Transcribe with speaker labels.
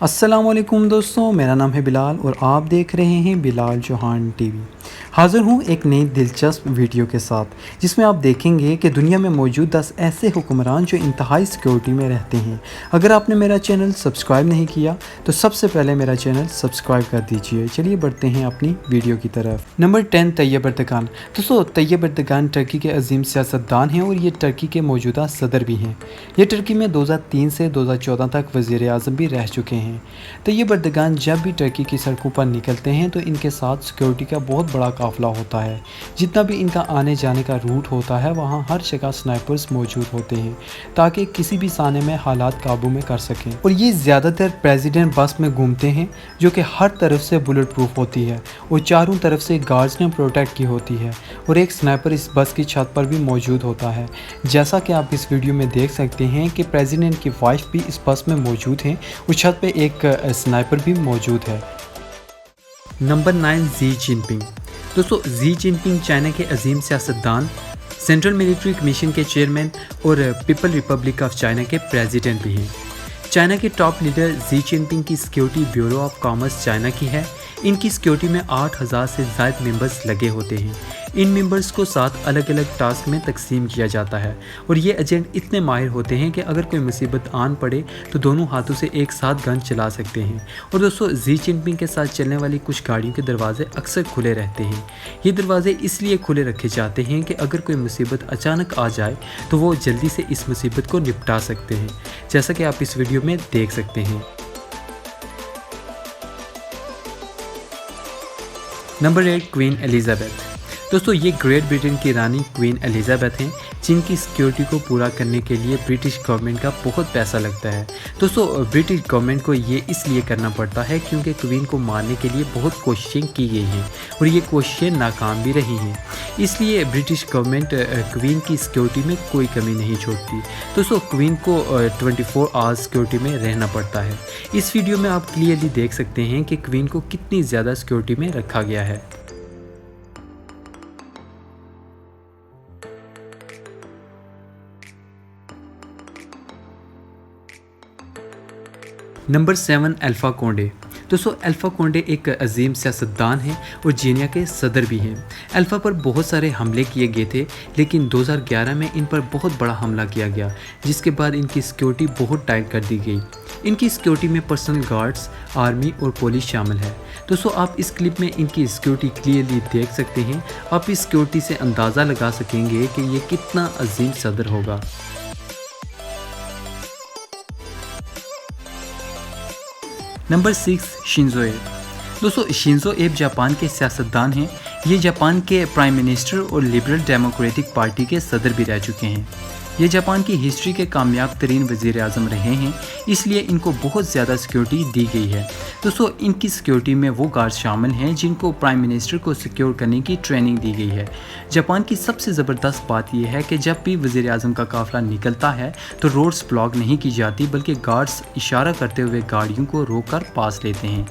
Speaker 1: अस्सलामुअलैकुम दोस्तों, मेरा नाम है बिलाल और आप देख रहे हैं बिलाल चौहान टीवी। हाज़िर हूँ एक नई दिलचस्प वीडियो के साथ, जिसमें आप देखेंगे कि दुनिया में मौजूद 10 ऐसे हुक्मरान जो इंतहाई सिक्योरिटी में रहते हैं। अगर आपने मेरा चैनल सब्सक्राइब नहीं किया तो सबसे पहले मेरा चैनल सब्सक्राइब कर दीजिए। चलिए बढ़ते हैं अपनी वीडियो की तरफ। Number 10, Tayyip Erdogan. दोस्तों, तैयब एर्दोगान टर्की के अजीम सियासतदान हैं और ये टर्की के मौजूदा सदर भी हैं। ये टर्की में 2003 से 2014 तक वज़ीर आज़म भी रह चुके हैं। तैयब एर्दोगान जब भी टर्की की सड़कों पर निकलते हैं तो इनके साथ सिक्योरिटी का बहुत बड़ा काफ़िला होता है। जितना भी इनका आने जाने का रूट होता है वहाँ हर जगह स्नाइपर्स मौजूद होते हैं ताकि किसी भी साने में हालात काबू में कर सकें। और ये ज़्यादातर प्रेसिडेंट बस में घूमते हैं जो कि हर तरफ से बुलेट प्रूफ होती है और चारों तरफ से गार्ड्स ने प्रोटेक्ट की होती है और एक स्नाइपर इस बस की छत पर भी मौजूद होता है। जैसा कि आप इस वीडियो में देख सकते हैं कि प्रेसिडेंट की वाइफ भी इस बस में मौजूद हैं और छत पे एक स्नाइपर भी मौजूद है। Number 9, Xi Jinping. दोस्तों, जी जिनपिंग चाइना के अजीम सियासतदान, सेंट्रल मिलिट्री कमीशन के चेयरमैन और पीपल रिपब्लिक ऑफ चाइना के प्रेसिडेंट भी हैं। चाइना के टॉप लीडर जी जिनपिंग की security bureau of commerce China की है। इनकी सिक्योरिटी में 8000 से ज़्यादा मेंबर्स लगे होते हैं। इन मेंबर्स को 7 अलग अलग टास्क में तकसीम किया जाता है और ये एजेंट इतने माहिर होते हैं कि अगर कोई मुसीबत आन पड़े तो दोनों हाथों से एक साथ गन चला सकते हैं। और दोस्तों, जी जिनपिंग के साथ चलने वाली कुछ गाड़ियों के दरवाजे अक्सर खुले रहते हैं। ये दरवाजे इसलिए खुले रखे जाते हैं कि अगर कोई मुसीबत अचानक आ जाए तो वो जल्दी से इस मुसीबत को निपटा सकते हैं, जैसा कि आप इस वीडियो में देख सकते हैं। Number 8, queen Elizabeth. दोस्तों, ये ग्रेट ब्रिटेन की रानी क्वीन एलिजाबेथ हैं, जिनकी सिक्योरिटी को पूरा करने के लिए ब्रिटिश गवर्नमेंट का बहुत पैसा लगता है। दोस्तों, ब्रिटिश गवर्नमेंट को ये इसलिए करना पड़ता है क्योंकि क्वीन को मारने के लिए बहुत कोशिशें की गई हैं और ये कोशिशें नाकाम भी रही हैं। इसलिए ब्रिटिश गवर्नमेंट क्वीन की सिक्योरिटी में कोई कमी नहीं छोड़ती। दोस्तों, क्वीन को 24 आवर्स सिक्योरिटी में रहना पड़ता है। इस वीडियो में आप क्लियरली देख सकते हैं कि क्वीन को कितनी ज़्यादा सिक्योरिटी में रखा गया है। Number 7, Alpha Conde. दोस्तों, अल्फ़ा कोंडे एक अजीम सियासतदान हैं और जीनिया के सदर भी हैं। अल्फ़ा पर बहुत सारे हमले किए गए थे, लेकिन 2011 में इन पर बहुत बड़ा हमला किया गया, जिसके बाद इनकी सिक्योरिटी बहुत टाइट कर दी गई। इनकी सिक्योरिटी में पर्सनल गार्ड्स, आर्मी और पुलिस शामिल है। दोस्तों, आप इस क्लिप में इनकी सिक्योरिटी क्लियरली देख सकते हैं। आप इस सिक्योरिटी से अंदाज़ा लगा सकेंगे कि ये कितना अजीम सदर होगा। नंबर 6, शिंजो एब। दोस्तों, शिंजो एब जापान के सियासतदान हैं। ये जापान के प्राइम मिनिस्टर और लिबरल डेमोक्रेटिक पार्टी के सदर भी रह चुके हैं। ये जापान की हिस्ट्री के कामयाब तरीन वज़ीर आज़म रहे हैं, इसलिए इनको बहुत ज़्यादा सिक्योरिटी दी गई है। दोस्तों, इनकी सिक्योरिटी में वो गार्ड शामिल हैं जिनको प्राइम मिनिस्टर को सिक्योर करने की ट्रेनिंग दी गई है। जापान की सबसे ज़बरदस्त बात यह है कि जब भी वज़ीर आज़म का काफ़िला निकलता है तो रोड्स ब्लॉक नहीं की जाती, बल्कि गार्ड्स इशारा करते हुए गाड़ियों को रोक कर पास लेते हैं।